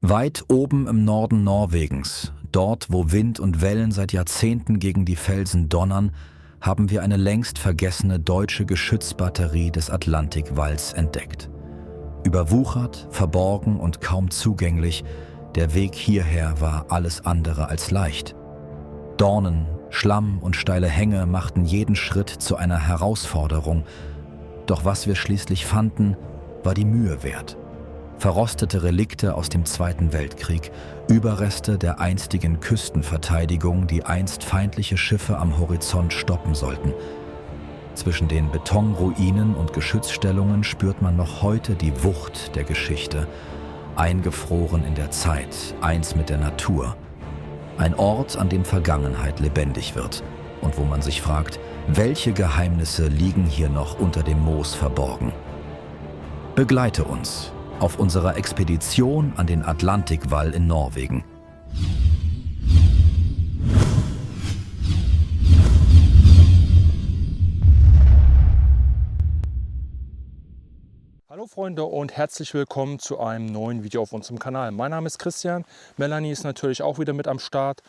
Weit oben im Norden Norwegens, dort wo Wind und Wellen seit Jahrzehnten gegen die Felsen donnern, haben wir eine längst vergessene deutsche Geschützbatterie des Atlantikwalls entdeckt. Überwuchert, verborgen und kaum zugänglich, der Weg hierher war alles andere als leicht. Dornen, Schlamm und steile Hänge machten jeden Schritt zu einer Herausforderung, doch was wir schließlich fanden, war die Mühe wert. Verrostete Relikte aus dem Zweiten Weltkrieg, Überreste der einstigen Küstenverteidigung, die einst feindliche Schiffe am Horizont stoppen sollten. Zwischen den Betonruinen und Geschützstellungen spürt man noch heute die Wucht der Geschichte, eingefroren in der Zeit, eins mit der Natur. Ein Ort, an dem Vergangenheit lebendig wird und wo man sich fragt, welche Geheimnisse liegen hier noch unter dem Moos verborgen. Begleite uns auf unserer Expedition an den Atlantikwall in Norwegen. Hallo Freunde und herzlich willkommen zu einem neuen Video auf unserem Kanal. Mein Name ist Christian, Melanie ist natürlich auch wieder mit am Start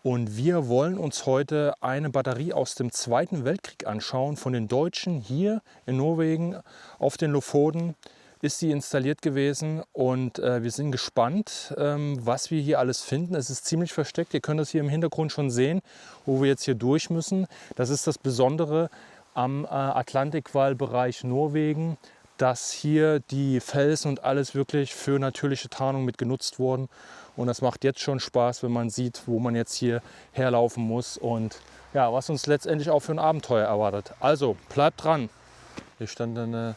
und wir wollen uns heute eine Batterie aus dem Zweiten Weltkrieg anschauen von den Deutschen hier in Norwegen auf den Lofoten. Ist sie installiert gewesen und wir sind gespannt, was wir hier alles finden. Es ist ziemlich versteckt, ihr könnt das hier im Hintergrund schon sehen, wo wir jetzt hier durch müssen. Das ist das Besondere am Atlantikwallbereich Norwegen, dass hier die Felsen und alles wirklich für natürliche Tarnung mit genutzt wurden. Und das macht jetzt schon Spaß, wenn man sieht, wo man jetzt hier herlaufen muss und ja, was uns letztendlich auch für ein Abenteuer erwartet. Also bleibt dran. Hier stand eine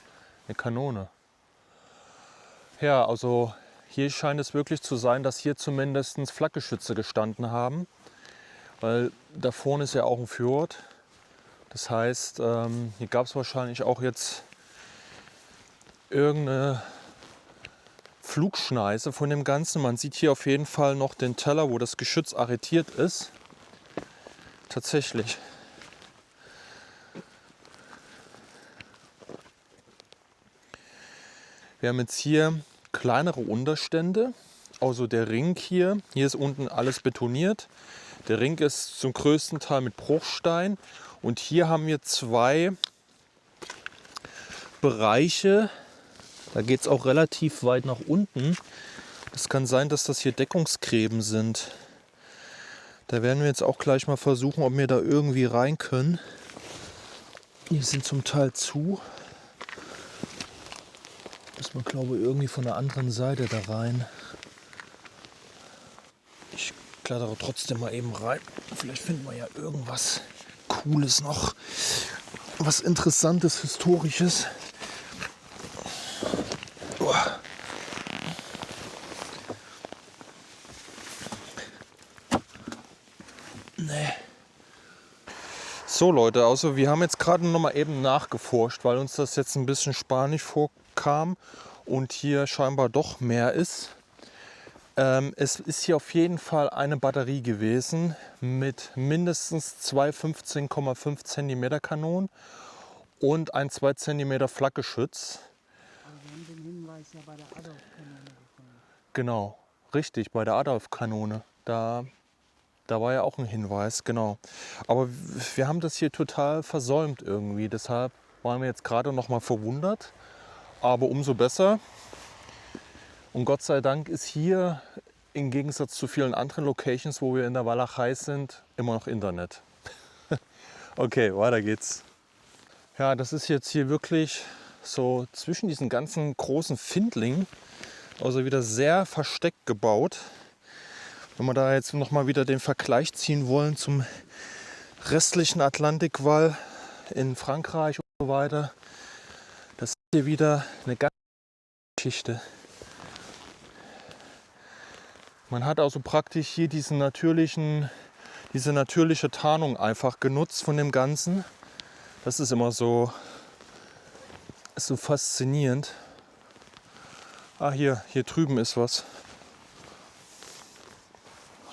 Kanone. Ja, also hier scheint es wirklich zu sein, dass hier zumindest Flakgeschütze gestanden haben, weil da vorne ist ja auch ein Fjord. Das heißt, hier gab es wahrscheinlich auch jetzt irgendeine Flugschneise von dem Ganzen. Man sieht hier auf jeden Fall noch den Teller, wo das Geschütz arretiert ist. Tatsächlich. Wir haben jetzt hier kleinere Unterstände, also der Ring hier ist unten alles betoniert. Der Ring ist zum größten Teil mit Bruchstein und hier haben wir zwei Bereiche, da geht es auch relativ weit nach unten. Es kann sein, dass das hier Deckungsgräben sind. Da werden wir jetzt auch gleich mal versuchen, ob wir da irgendwie rein können. Die sind zum Teil zu. Muss man, glaube ich, irgendwie von der anderen Seite da rein. Ich klettere trotzdem mal eben rein. Vielleicht finden wir ja irgendwas Cooles noch. Was Interessantes, Historisches. Oh. Nee. So Leute, also wir haben jetzt gerade noch mal eben nachgeforscht, weil uns das jetzt ein bisschen spanisch vorkam und hier scheinbar doch mehr ist. Es ist hier auf jeden Fall eine Batterie gewesen mit mindestens zwei 15,5 cm Kanonen und ein 2 cm Flakgeschütz. Aber wir haben den Hinweis ja bei der Adolf-Kanone gefunden. Genau, richtig, bei der Adolf-Kanone. Da war ja auch ein Hinweis, genau. Aber wir haben das hier total versäumt irgendwie. Deshalb waren wir jetzt gerade noch mal verwundert. Aber umso besser. Und Gott sei Dank ist hier im Gegensatz zu vielen anderen Locations, wo wir in der Walachei sind, immer noch Internet. Okay, weiter geht's. Ja, das ist jetzt hier wirklich so zwischen diesen ganzen großen Findlingen, also wieder sehr versteckt gebaut. Wenn wir da jetzt noch mal wieder den Vergleich ziehen wollen zum restlichen Atlantikwall in Frankreich und so weiter, das ist hier wieder eine ganz Geschichte. Man hat also praktisch hier diese natürliche Tarnung einfach genutzt von dem Ganzen. Das ist immer so faszinierend. Ah, hier drüben ist was.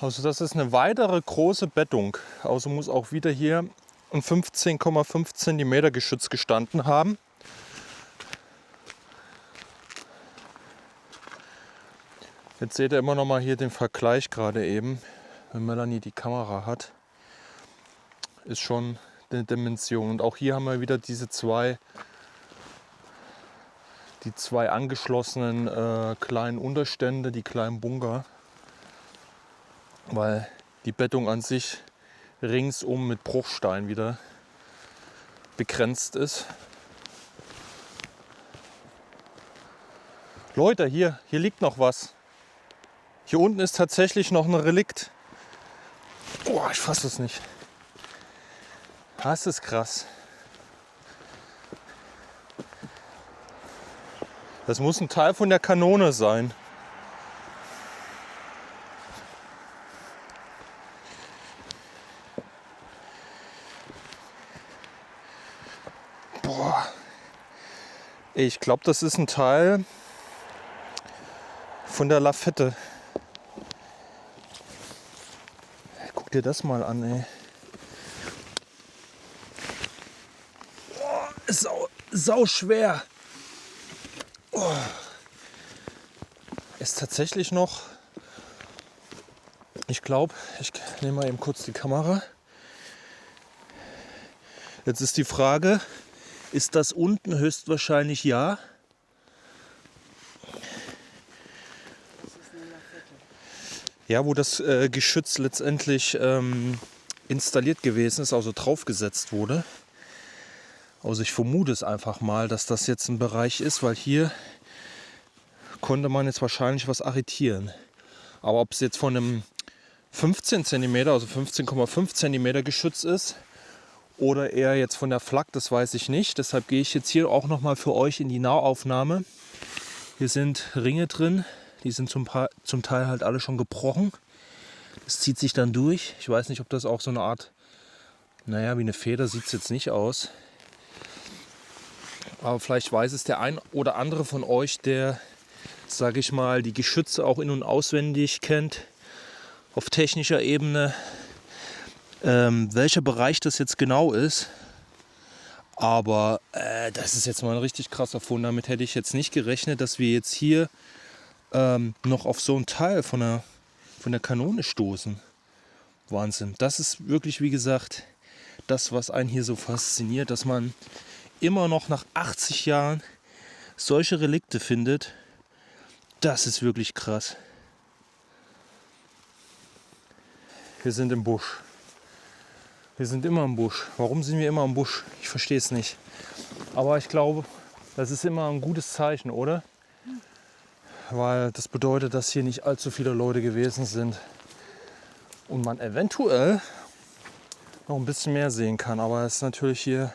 Also das ist eine weitere große Bettung. Also muss auch wieder hier ein 15,5 cm Geschütz gestanden haben. Jetzt seht ihr immer noch mal hier den Vergleich gerade eben, wenn Melanie die Kamera hat. Ist schon eine Dimension. Und auch hier haben wir wieder die zwei angeschlossenen kleinen Unterstände, die kleinen Bunker. Weil die Bettung an sich ringsum mit Bruchstein wieder begrenzt ist. Leute, hier liegt noch was. Hier unten ist tatsächlich noch ein Relikt. Oh, ich fasse es nicht. Das ist krass. Das muss ein Teil von der Kanone sein. Boah. Ich glaube, das ist ein Teil von der Lafette. Guck dir das mal an, ey. Boah, ist sau schwer. Oh. Ist tatsächlich noch. Ich glaube, ich nehme mal eben kurz die Kamera. Jetzt ist die Frage, ist das unten höchstwahrscheinlich ja? Ja, wo das Geschütz letztendlich installiert gewesen ist, also draufgesetzt wurde. Also ich vermute es einfach mal, dass das jetzt ein Bereich ist, weil hier konnte man jetzt wahrscheinlich was arretieren. Aber ob es jetzt von einem 15 cm, also 15,5 cm Geschütz ist oder eher jetzt von der Flak, das weiß ich nicht. Deshalb gehe ich jetzt hier auch nochmal für euch in die Nahaufnahme. Hier sind Ringe drin, die sind zum Teil halt alle schon gebrochen. Das zieht sich dann durch. Ich weiß nicht, ob das auch so eine Art, naja, wie eine Feder sieht es jetzt nicht aus. Aber vielleicht weiß es der ein oder andere von euch, der, sage ich mal, die Geschütze auch in- und auswendig kennt, auf technischer Ebene, welcher Bereich das jetzt genau ist. Aber das ist jetzt mal ein richtig krasser Fund. Damit hätte ich jetzt nicht gerechnet, dass wir jetzt hier noch auf so einen Teil von der Kanone stoßen. Wahnsinn. Das ist wirklich, wie gesagt, das, was einen hier so fasziniert, dass man immer noch nach 80 Jahren solche Relikte findet. Das ist wirklich krass. Wir sind im Busch. Wir sind immer im Busch. Warum sind wir immer im Busch? Ich verstehe es nicht. Aber ich glaube, das ist immer ein gutes Zeichen, oder? Weil das bedeutet, dass hier nicht allzu viele Leute gewesen sind. Und man eventuell noch ein bisschen mehr sehen kann. Aber es ist natürlich hier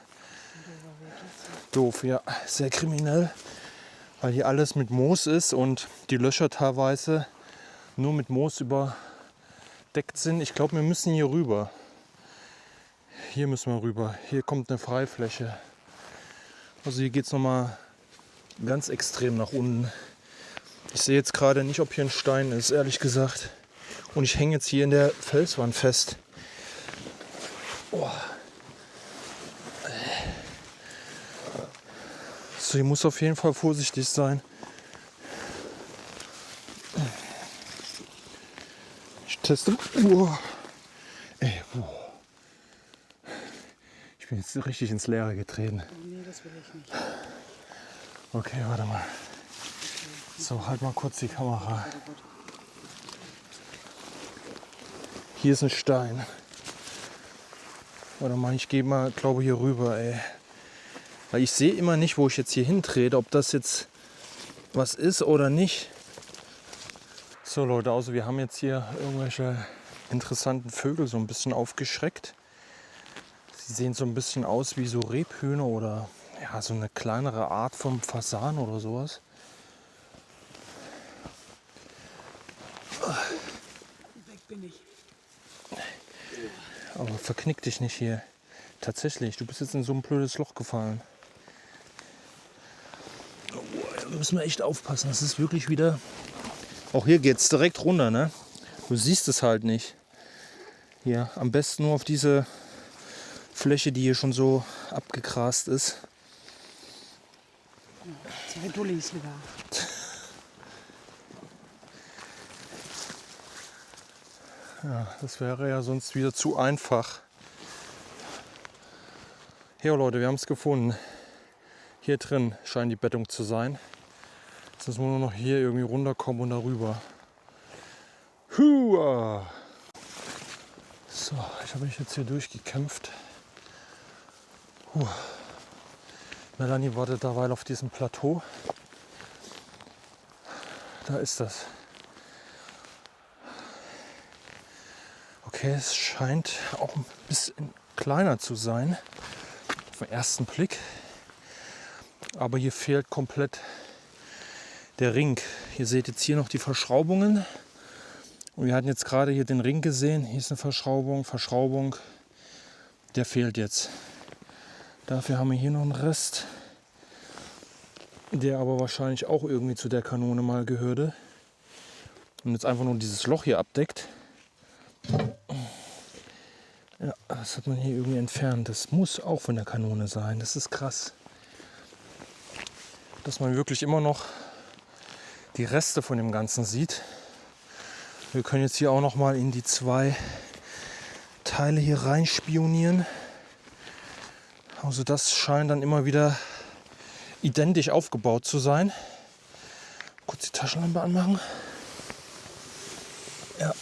doof, ja, sehr kriminell. Weil hier alles mit Moos ist und die Löcher teilweise nur mit Moos überdeckt sind. Ich glaube, wir müssen hier rüber. Hier müssen wir rüber. Hier kommt eine Freifläche. Also hier geht es nochmal ganz extrem nach unten. Ich sehe jetzt gerade nicht, ob hier ein Stein ist, ehrlich gesagt. Und ich hänge jetzt hier in der Felswand fest. Oh. So, hier muss auf jeden Fall vorsichtig sein. Ich teste. Ey, ich bin jetzt richtig ins Leere getreten. Nee, das will ich nicht. Okay, warte mal. So, halt mal kurz die Kamera. Hier ist ein Stein. Warte mal, ich gehe mal, glaube hier rüber, ey. Weil ich sehe immer nicht, wo ich jetzt hier hintrete, ob das jetzt was ist oder nicht. So Leute, also wir haben jetzt hier irgendwelche interessanten Vögel so ein bisschen aufgeschreckt. Sie sehen so ein bisschen aus wie so Rebhühner oder ja, so eine kleinere Art von Fasan oder sowas. Weg bin ich. Aber verknick dich nicht hier. Tatsächlich, du bist jetzt in so ein blödes Loch gefallen. Da müssen wir echt aufpassen. Das ist wirklich wieder. Auch hier geht es direkt runter, ne? Du siehst es halt nicht. Hier, am besten nur auf diese Fläche, die hier schon so abgegrast ist. Zwei Dullis wieder. Ja, das wäre ja sonst wieder zu einfach. Ja Leute, wir haben es gefunden. Hier drin scheint die Bettung zu sein. Jetzt müssen wir nur noch hier irgendwie runterkommen und darüber. Hua! So, ich habe mich jetzt hier durchgekämpft. Melanie wartet derweil auf diesem Plateau. Da ist das. Okay, es scheint auch ein bisschen kleiner zu sein auf den ersten Blick. Aber hier fehlt komplett der Ring. Ihr seht jetzt hier noch die Verschraubungen. Und wir hatten jetzt gerade hier den Ring gesehen. Hier ist eine Verschraubung. Der fehlt jetzt. Dafür haben wir hier noch einen Rest, der aber wahrscheinlich auch irgendwie zu der Kanone mal gehörte. Und jetzt einfach nur dieses Loch hier abdeckt. Ja, das hat man hier irgendwie entfernt. Das muss auch von der Kanone sein. Das ist krass. Dass man wirklich immer noch die Reste von dem Ganzen sieht. Wir können jetzt hier auch noch mal in die 2 Teile hier rein spionieren. Also das scheint dann immer wieder identisch aufgebaut zu sein. Kurz die Taschenlampe anmachen. Ja.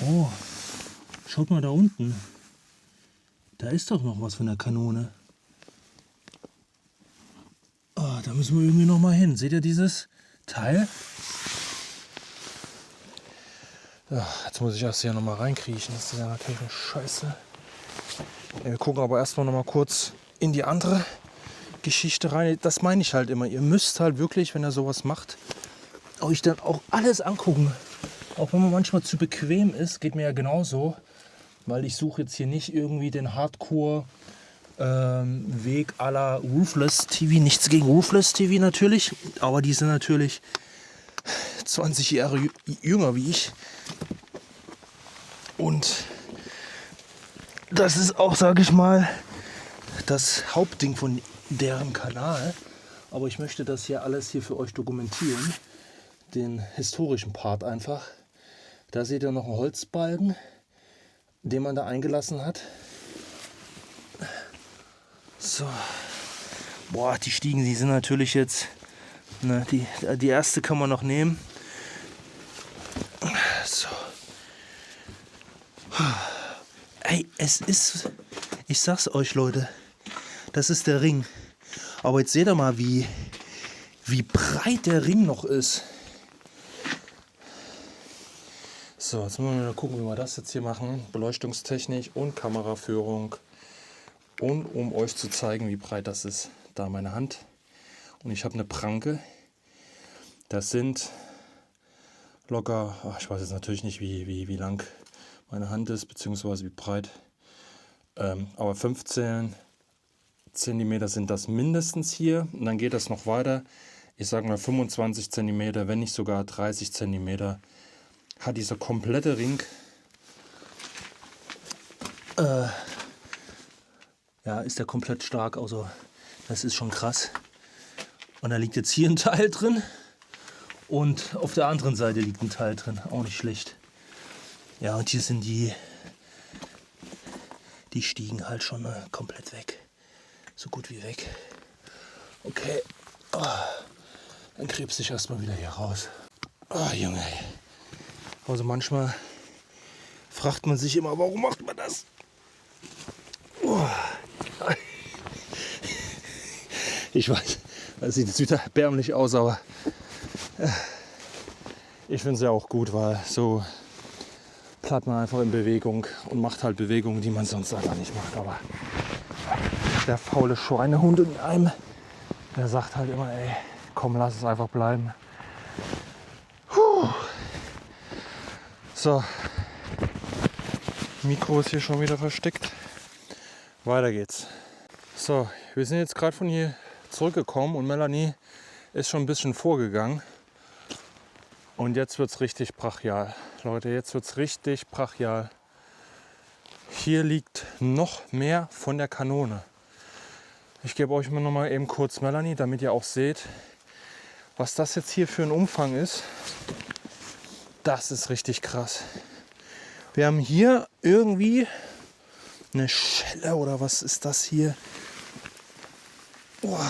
Oh, schaut mal da unten. Da ist doch noch was von der Kanone. Oh, da müssen wir irgendwie noch mal hin. Seht ihr dieses Teil? Ja, jetzt muss ich erst hier noch mal reinkriechen. Das ist ja natürlich eine Scheiße. Ja, wir gucken aber erstmal noch mal kurz in die andere Geschichte rein. Das meine ich halt immer. Ihr müsst halt wirklich, wenn ihr sowas macht, euch dann auch alles angucken. Auch wenn man manchmal zu bequem ist, geht mir ja genauso. Weil ich suche jetzt hier nicht irgendwie den Hardcore Weg à la Roofless TV. Nichts gegen Roofless TV natürlich. Aber die sind natürlich 20 Jahre jünger wie ich. Und das ist auch, sage ich mal, das Hauptding von deren Kanal. Aber ich möchte das hier alles hier für euch dokumentieren. Den historischen Part einfach. Da seht ihr noch einen Holzbalken, den man da eingelassen hat. So. Boah, die Stiegen, die sind natürlich jetzt... Ne, die erste kann man noch nehmen. So. Ey, es ist... Ich sag's euch, Leute. Das ist der Ring. Aber jetzt seht ihr mal, wie breit der Ring noch ist. So, jetzt müssen wir mal gucken, wie wir das jetzt hier machen. Beleuchtungstechnik und Kameraführung. Und um euch zu zeigen, wie breit das ist. Da meine Hand. Und ich habe eine Pranke. Das sind locker, ich weiß jetzt natürlich nicht, wie lang meine Hand ist, beziehungsweise wie breit. Aber 15 cm sind das mindestens hier. Und dann geht das noch weiter. Ich sage mal 25 cm, wenn nicht sogar 30 cm. Hat dieser komplette Ring. Ja, ist der komplett stark. Also das ist schon krass. Und da liegt jetzt hier ein Teil drin. Und auf der anderen Seite liegt ein Teil drin. Auch nicht schlecht. Ja, und hier sind die Stiegen halt schon komplett weg. So gut wie weg. Okay. Oh, dann krebs ich erstmal wieder hier raus. Oh, Junge. Also manchmal fragt man sich immer, warum macht man das? Oh. Ich weiß, das sieht jetzt wieder erbärmlich aus, aber ich finde es ja auch gut, weil so bleibt man einfach in Bewegung und macht halt Bewegungen, die man sonst einfach nicht macht. Aber der faule Schweinehund in einem, der sagt halt immer, ey, komm, lass es einfach bleiben. Puh. So, Mikro ist hier schon wieder versteckt. Weiter geht's. So, wir sind jetzt gerade von hier zurückgekommen und Melanie ist schon ein bisschen vorgegangen. Und jetzt wird es richtig brachial. Leute, jetzt wird es richtig brachial. Hier liegt noch mehr von der Kanone. Ich gebe euch mal noch mal eben kurz Melanie, damit ihr auch seht, was das jetzt hier für ein Umfang ist. Das ist richtig krass. Wir haben hier irgendwie eine Schelle oder was ist das hier? Boah,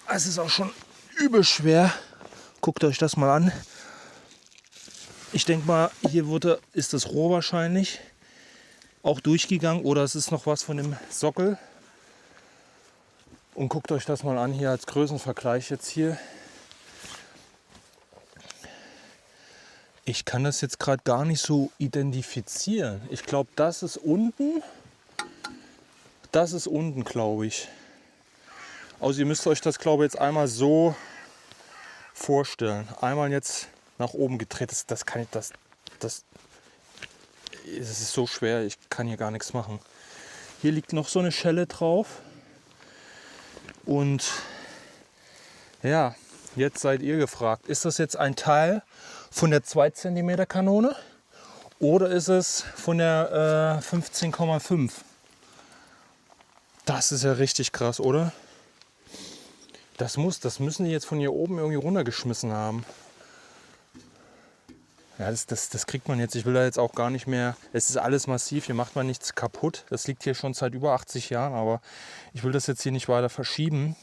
es ist auch schon übel schwer. Guckt euch das mal an. Ich denke mal, hier ist das Rohr wahrscheinlich auch durchgegangen oder es ist noch was von dem Sockel. Und guckt euch das mal an hier als Größenvergleich jetzt hier. Ich kann das jetzt gerade gar nicht so identifizieren. Ich glaube, das ist unten. Das ist unten, glaube ich. Also ihr müsst euch das, glaube ich, jetzt einmal so vorstellen. Einmal jetzt nach oben gedreht. Das ist so schwer, ich kann hier gar nichts machen. Hier liegt noch so eine Schelle drauf. Und ja, jetzt seid ihr gefragt. Ist das jetzt ein Teil von der 2 cm Kanone oder ist es von der 15,5? Das ist ja richtig krass, oder? Das müssen die jetzt von hier oben irgendwie runtergeschmissen haben. Ja, das kriegt man jetzt. Ich will da jetzt auch gar nicht mehr. Es ist alles massiv, hier macht man nichts kaputt. Das liegt hier schon seit über 80 Jahren, aber ich will das jetzt hier nicht weiter verschieben.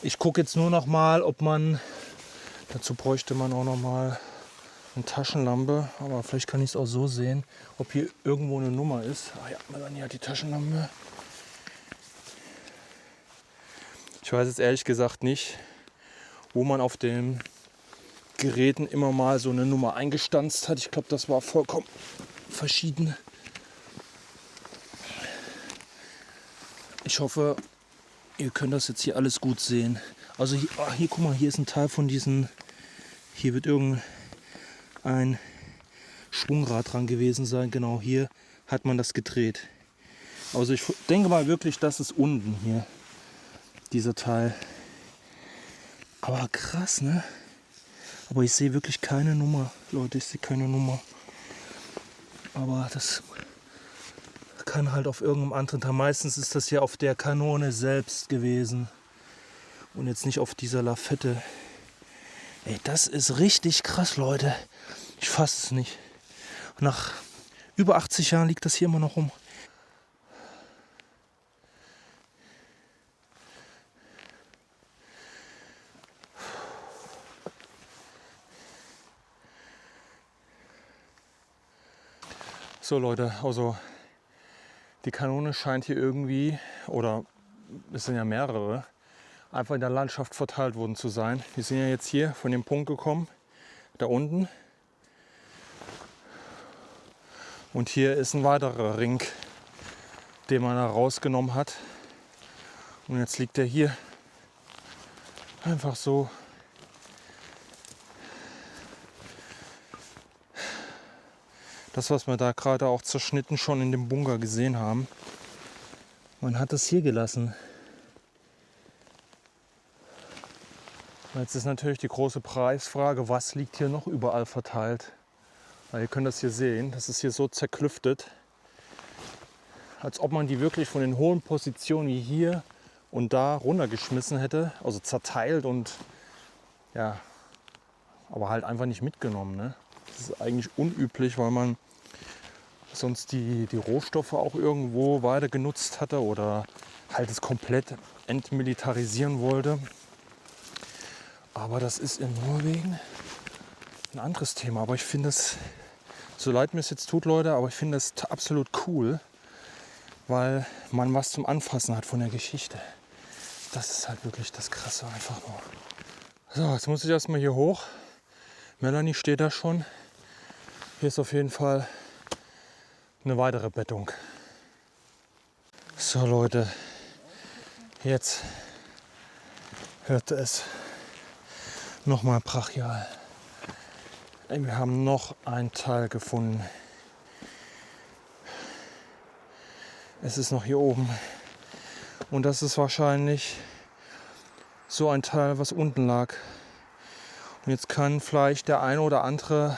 Ich gucke jetzt nur noch mal, ob man, dazu bräuchte man auch noch mal eine Taschenlampe, aber vielleicht kann ich es auch so sehen, ob hier irgendwo eine Nummer ist. Ah ja, Melanie hat die Taschenlampe. Ich weiß jetzt ehrlich gesagt nicht, wo man auf den Geräten immer mal so eine Nummer eingestanzt hat. Ich glaube, das war vollkommen verschieden. Ich hoffe, ihr könnt das jetzt hier alles gut sehen. Also hier guck mal, hier ist ein Teil von diesen, hier wird irgendein Schwungrad dran gewesen sein. Genau, hier hat man das gedreht. Also ich denke mal wirklich, das ist unten hier, dieser Teil. Aber krass, ne? Aber ich sehe wirklich keine Nummer, Leute, ich sehe keine Nummer. Aber das kann halt auf irgendeinem anderen Teil. Meistens ist das ja auf der Kanone selbst gewesen und jetzt nicht auf dieser Lafette. Ey, das ist richtig krass, Leute. Ich fasse es nicht. Nach über 80 Jahren liegt das hier immer noch rum. So Leute, also die Kanone scheint hier irgendwie, oder es sind ja mehrere, einfach in der Landschaft verteilt worden zu sein. Wir sind ja jetzt hier von dem Punkt gekommen, da unten. Und hier ist ein weiterer Ring, den man da rausgenommen hat. Und jetzt liegt er hier einfach so. Das, was wir da gerade auch zerschnitten schon in dem Bunker gesehen haben. Man hat es hier gelassen. Jetzt ist natürlich die große Preisfrage, was liegt hier noch überall verteilt. Weil ihr könnt das hier sehen, das ist hier so zerklüftet. Als ob man die wirklich von den hohen Positionen wie hier und da runtergeschmissen hätte. Also zerteilt und ja, aber halt einfach nicht mitgenommen. Ne? Das ist eigentlich unüblich, weil man sonst die Rohstoffe auch irgendwo weiter genutzt hatte oder halt es komplett entmilitarisieren wollte. Aber das ist in Norwegen ein anderes Thema. Aber ich finde es, so leid mir es jetzt tut, Leute, aber ich finde es absolut cool, weil man was zum Anfassen hat von der Geschichte. Das ist halt wirklich das Krasse einfach nur. So, jetzt muss ich erstmal hier hoch. Melanie steht da schon. Hier ist auf jeden Fall eine weitere Bettung. So Leute, jetzt hört es nochmal brachial. Wir haben noch ein Teil gefunden. Es ist noch hier oben. Und das ist wahrscheinlich so ein Teil, was unten lag. Und jetzt kann vielleicht der eine oder andere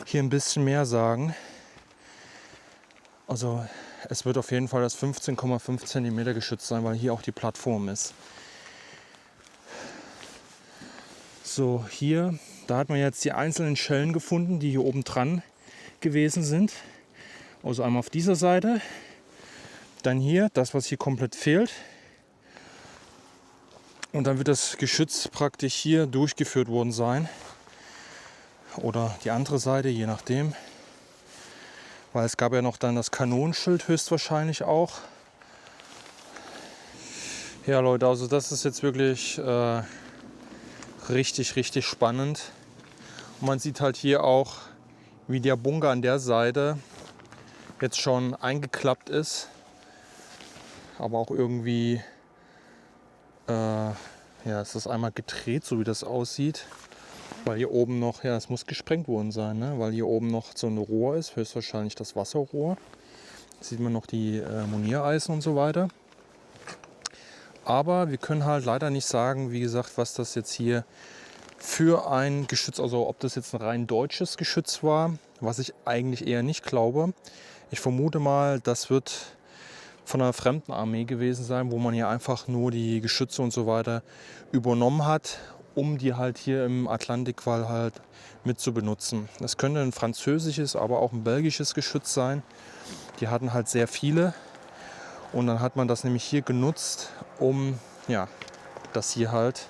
hier ein bisschen mehr sagen. Also es wird auf jeden Fall das 15,5 cm geschützt sein, weil hier auch die Plattform ist. So, hier, da hat man jetzt die einzelnen Schellen gefunden, die hier oben dran gewesen sind. Also einmal auf dieser Seite, dann hier, das was hier komplett fehlt. Und dann wird das Geschütz praktisch hier durchgeführt worden sein. Oder die andere Seite, je nachdem. Weil es gab ja noch dann das Kanonenschild höchstwahrscheinlich auch. Ja Leute, also das ist jetzt wirklich richtig spannend. Und man sieht halt hier auch, wie der Bunker an der Seite jetzt schon eingeklappt ist. Aber auch irgendwie, ja, es ist einmal gedreht, so wie das aussieht. Weil hier oben noch, ja, es muss gesprengt worden sein, ne? Weil hier oben noch so ein Rohr ist, höchstwahrscheinlich das Wasserrohr. Da sieht man noch die Moniereisen und so weiter. Aber wir können halt leider nicht sagen, wie gesagt, was das jetzt hier für ein Geschütz, also ob das jetzt ein rein deutsches Geschütz war, was ich eigentlich eher nicht glaube. Ich vermute mal, das wird von einer fremden Armee gewesen sein, wo man hier einfach nur die Geschütze und so weiter übernommen hat, um die halt hier im Atlantikwall halt mit zu benutzen. Das könnte ein französisches, aber auch ein belgisches Geschütz sein. Die hatten halt sehr viele und dann hat man das nämlich hier genutzt, um ja, das hier halt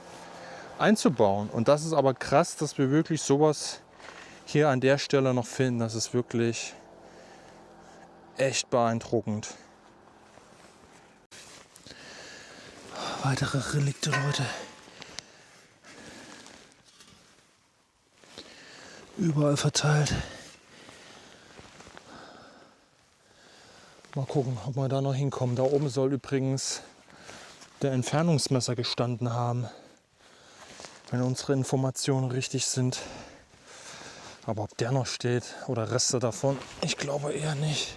einzubauen. Und das ist aber krass, dass wir wirklich sowas hier an der Stelle noch finden. Das ist wirklich echt beeindruckend. Weitere Relikte, Leute. Überall verteilt. Mal gucken, ob wir da noch hinkommen. Da oben soll übrigens der Entfernungsmesser gestanden haben, wenn unsere Informationen richtig sind. Aber ob der noch steht oder Reste davon, ich glaube eher nicht.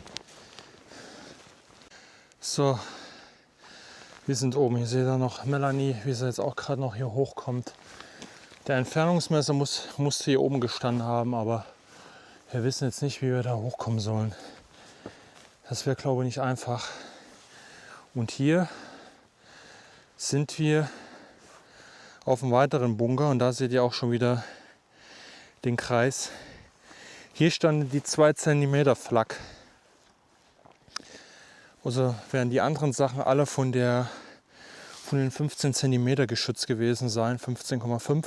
So, wir sind oben. Hier seht ihr noch Melanie, wie sie jetzt auch gerade noch hier hochkommt. Der Entfernungsmesser musste hier oben gestanden haben, aber wir wissen jetzt nicht, wie wir da hochkommen sollen. Das wäre, glaube ich, nicht einfach. Und hier sind wir auf einem weiteren Bunker und da seht ihr auch schon wieder den Kreis. Hier standen die 2 cm Flak. Also werden die anderen Sachen alle von den 15 cm geschützt gewesen sein, 15,5.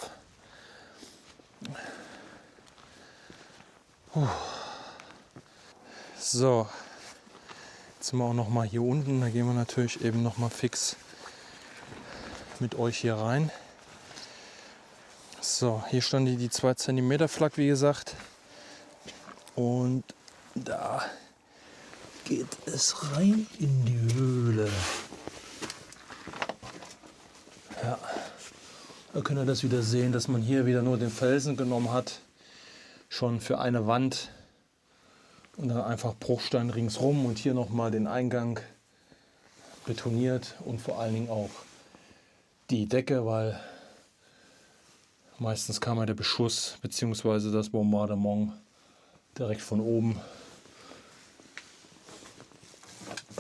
So, jetzt sind wir auch noch mal hier unten. Da gehen wir natürlich eben noch mal fix mit euch hier rein. So, hier stand die 2 cm Flak, wie gesagt. Und da geht es rein in die Höhle. Ja, da könnt ihr das wieder sehen, dass man hier wieder nur den Felsen genommen hat. Schon für eine Wand. Und dann einfach Bruchstein ringsrum und hier nochmal den Eingang betoniert und vor allen Dingen auch die Decke, weil meistens kam ja der Beschuss bzw. das Bombardement direkt von oben.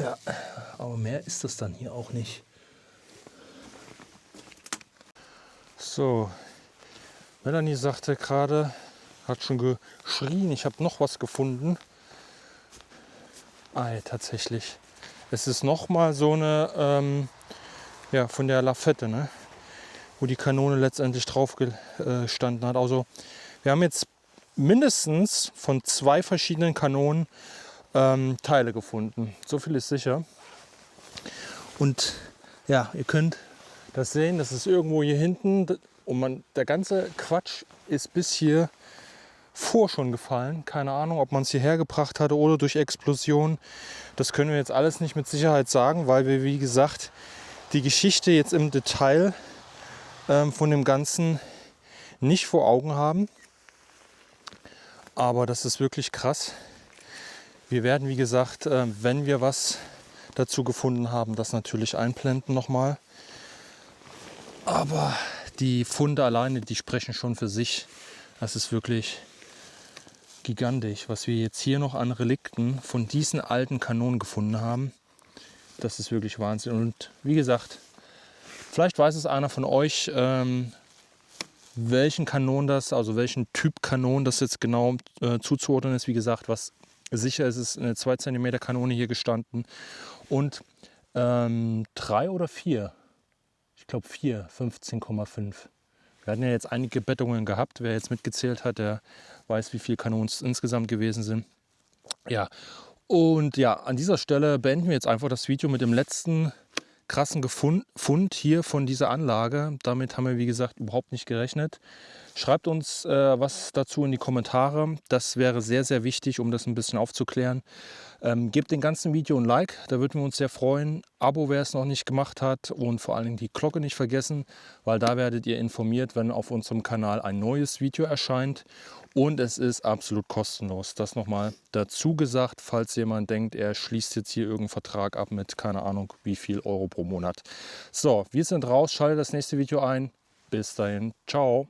Ja, aber mehr ist das dann hier auch nicht. So, Melanie sagte gerade, hat schon geschrien, ich habe noch was gefunden. Tatsächlich. Es ist nochmal so eine, ja, von der Lafette, ne? Wo die Kanone letztendlich drauf gestanden hat. Also wir haben jetzt mindestens von 2 verschiedenen Kanonen Teile gefunden. So viel ist sicher. Und ja, ihr könnt das sehen, das ist irgendwo hier hinten. Und der ganze Quatsch ist bis hier vor schon gefallen. Keine Ahnung, ob man es hierher gebracht hatte oder durch Explosion. Das können wir jetzt alles nicht mit Sicherheit sagen, weil wir, wie gesagt, die Geschichte jetzt im Detail von dem Ganzen nicht vor Augen haben. Aber das ist wirklich krass. Wir werden, wie gesagt, wenn wir was dazu gefunden haben, das natürlich einblenden nochmal. Aber die Funde alleine, die sprechen schon für sich. Das ist wirklich gigantisch, was wir jetzt hier noch an Relikten von diesen alten Kanonen gefunden haben. Das ist wirklich Wahnsinn. Und wie gesagt, vielleicht weiß es einer von euch, welchen Kanon das, also welchen Typ Kanon das jetzt genau zuzuordnen ist. Wie gesagt, was sicher ist, ist eine 2 cm Kanone hier gestanden und 3 oder 4, ich glaube 4, 15,5. Wir hatten ja jetzt einige Bettungen gehabt. Wer jetzt mitgezählt hat, der weiß, wie viele Kanonen es insgesamt gewesen sind. Ja, und ja, an dieser Stelle beenden wir jetzt einfach das Video mit dem letzten krassen Fund hier von dieser Anlage. Damit haben wir, wie gesagt, überhaupt nicht gerechnet. Schreibt uns was dazu in die Kommentare. Das wäre sehr, sehr wichtig, um das ein bisschen aufzuklären. Gebt dem ganzen Video ein Like, da würden wir uns sehr freuen. Abo, wer es noch nicht gemacht hat, und vor allen Dingen die Glocke nicht vergessen, weil da werdet ihr informiert, wenn auf unserem Kanal ein neues Video erscheint. Und es ist absolut kostenlos. Das nochmal dazu gesagt, falls jemand denkt, er schließt jetzt hier irgendeinen Vertrag ab mit keine Ahnung wie viel Euro pro Monat. So, wir sind raus, schaltet das nächste Video ein. Bis dahin, ciao.